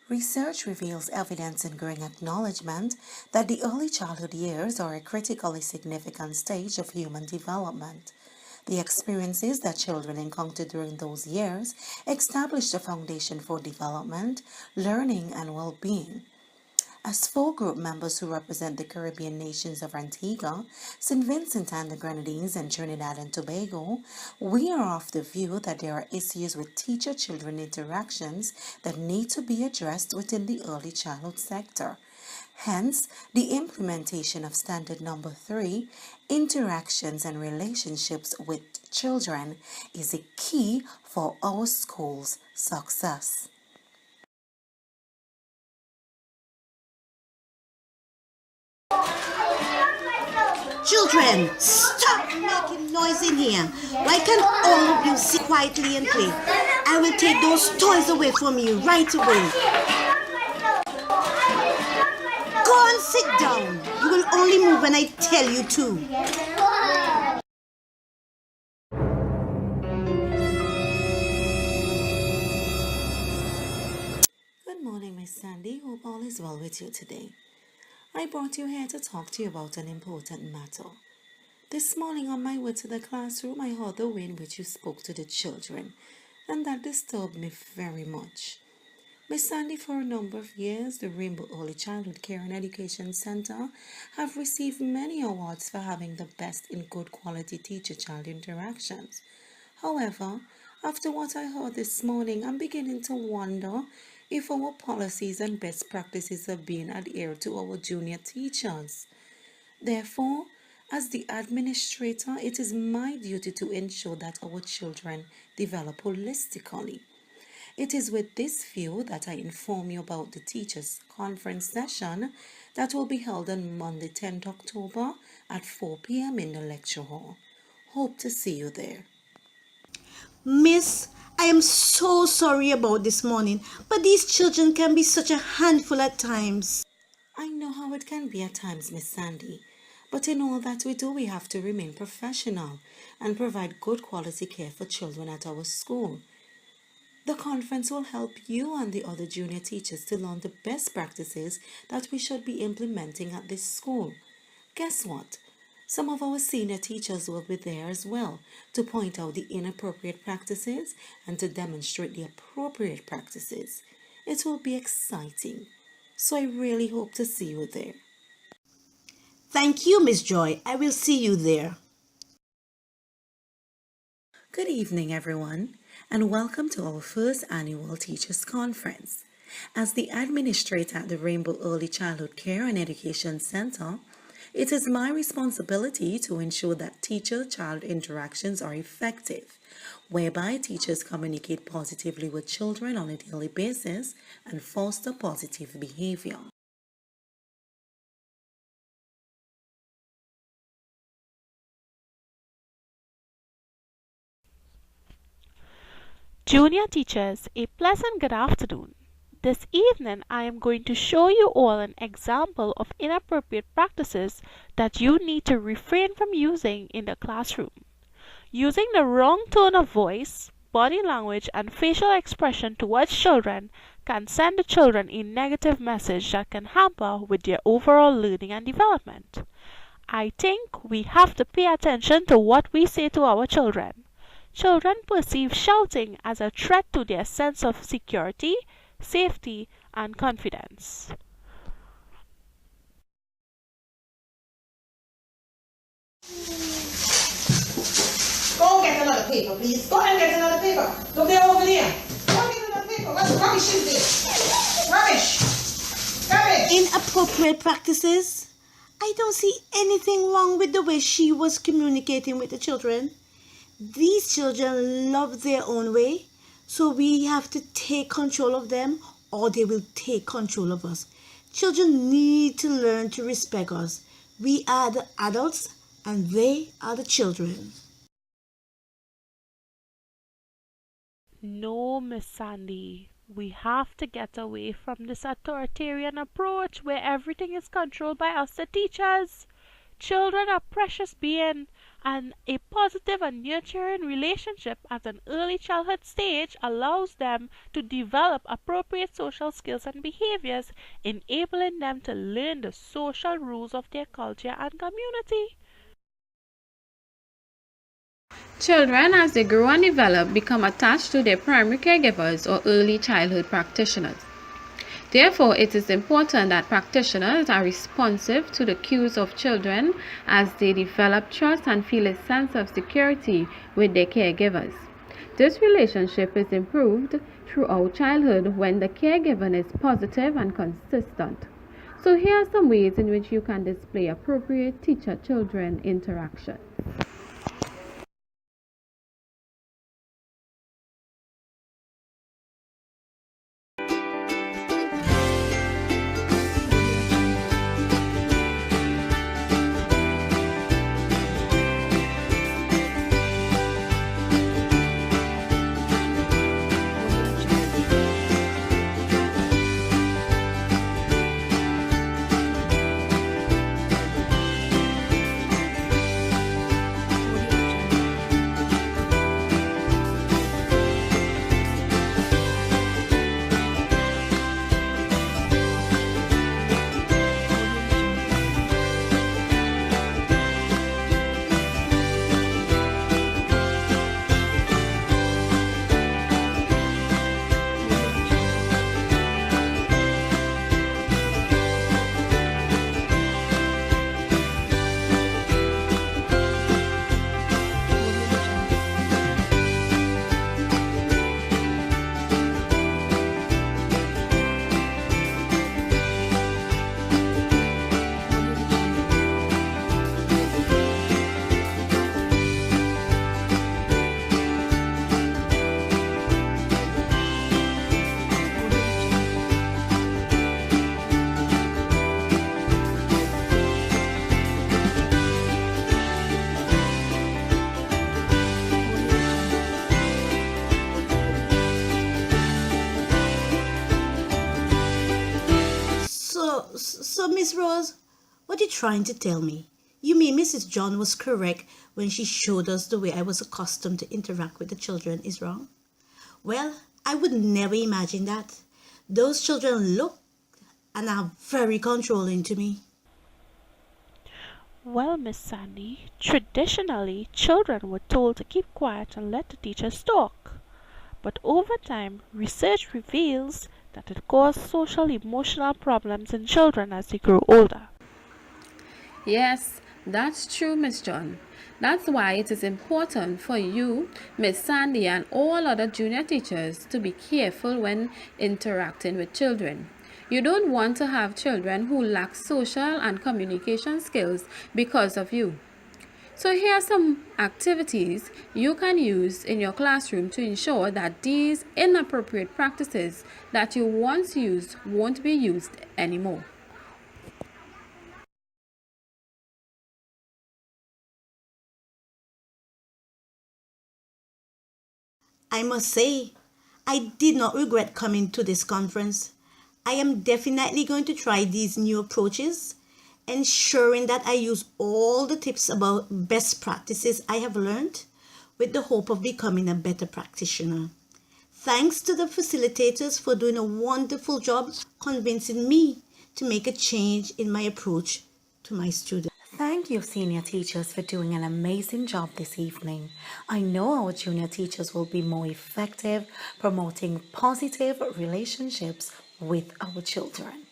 Research reveals evidence and growing acknowledgement that the early childhood years are a critically significant stage of human development. The experiences that children encounter during those years establish the foundation for development, learning, and well-being. As four group members who represent the Caribbean nations of Antigua, St. Vincent and the Grenadines, and Trinidad and Tobago, we are of the view that there are issues with teacher-children interactions that need to be addressed within the early childhood sector. Hence, the implementation of Standard Number 3, interactions and relationships with children, is a key for our school's success. Children, stop making noise in here. Why can't all of you sit quietly and play? I will take those toys away from you right away. Go and sit down. You will only move when I tell you to. Good morning, Miss Sandy. Hope all is well with you today. I brought you here to talk to you about an important matter. This morning on my way to the classroom, I heard the way in which you spoke to the children, and that disturbed me very much. Miss Sandy, for a number of years, the Rainbow Early Childhood Care and Education Center have received many awards for having the best in good quality teacher-child interactions. However, after what I heard this morning, I'm beginning to wonder if our policies and best practices are being adhered to our junior teachers. Therefore, as the administrator, it is my duty to ensure that our children develop holistically. It is with this view that I inform you about the teachers' conference session that will be held on Monday, 10th October at 4 p.m. in the lecture hall. Hope to see you there. Miss, I am so sorry about this morning, but these children can be such a handful at times. I know how it can be at times, Miss Sandy, but in all that we do, we have to remain professional and provide good quality care for children at our school. The conference will help you and the other junior teachers to learn the best practices that we should be implementing at this school. Guess what? Some of our senior teachers will be there as well to point out the inappropriate practices and to demonstrate the appropriate practices. It will be exciting, so I really hope to see you there. Thank you, Miss Joy. I will see you there. Good evening, everyone, and welcome to our first annual Teachers Conference. As the administrator at the Rainbow Early Childhood Care and Education Center, it is my responsibility to ensure that teacher-child interactions are effective, whereby teachers communicate positively with children on a daily basis and foster positive behavior. Junior teachers, a pleasant good afternoon. This evening I am going to show you all an example of inappropriate practices that you need to refrain from using in the classroom. Using the wrong tone of voice, body language and facial expression towards children can send the children a negative message that can hamper with their overall learning and development. I think we have to pay attention to what we say to our children. Children perceive shouting as a threat to their sense of security, safety, and confidence. Go get another paper, please. Go and get another paper. Look there over there. Go and get another paper. What rubbish is this? Rubbish. Rubbish. Inappropriate practices? I don't see anything wrong with the way she was communicating with the children. These children love their own way, so we have to take control of them or they will take control of us. Children need to learn to respect us. We are the adults and they are the children. No, Miss Sandy. We have to get away from this authoritarian approach where everything is controlled by us, the teachers. Children are precious beings And a positive and nurturing relationship at an early childhood stage allows them to develop appropriate social skills and behaviors, enabling them to learn the social rules of their culture and community. Children, as they grow and develop, become attached to their primary caregivers or early childhood practitioners. Therefore, it is important that practitioners are responsive to the cues of children as they develop trust and feel a sense of security with their caregivers. This relationship is improved throughout childhood when the caregiving is positive and consistent. So here are some ways in which you can display appropriate teacher-children interaction. So, Miss Rose, what are you trying to tell me? You mean Mrs. John was correct when she showed us the way I was accustomed to interact with the children is wrong? Well, I would never imagine that. Those children look and are very controlling to me. Well, Miss Sandy, traditionally children were told to keep quiet and let the teachers talk. But over time, research reveals that it causes social emotional problems in children as they grow older. Yes, that's true, Miss John. That's why it is important for you, Miss Sandy, and all other junior teachers to be careful when interacting with children. You don't want to have children who lack social and communication skills because of you. So here are some activities you can use in your classroom to ensure that these inappropriate practices that you once used won't be used anymore. I must say, I did not regret coming to this conference. I am definitely going to try these new approaches, ensuring that I use all the tips about best practices I have learned with the hope of becoming a better practitioner. Thanks to the facilitators for doing a wonderful job convincing me to make a change in my approach to my students. Thank you, senior teachers, for doing an amazing job this evening. I know our junior teachers will be more effective promoting positive relationships with our children.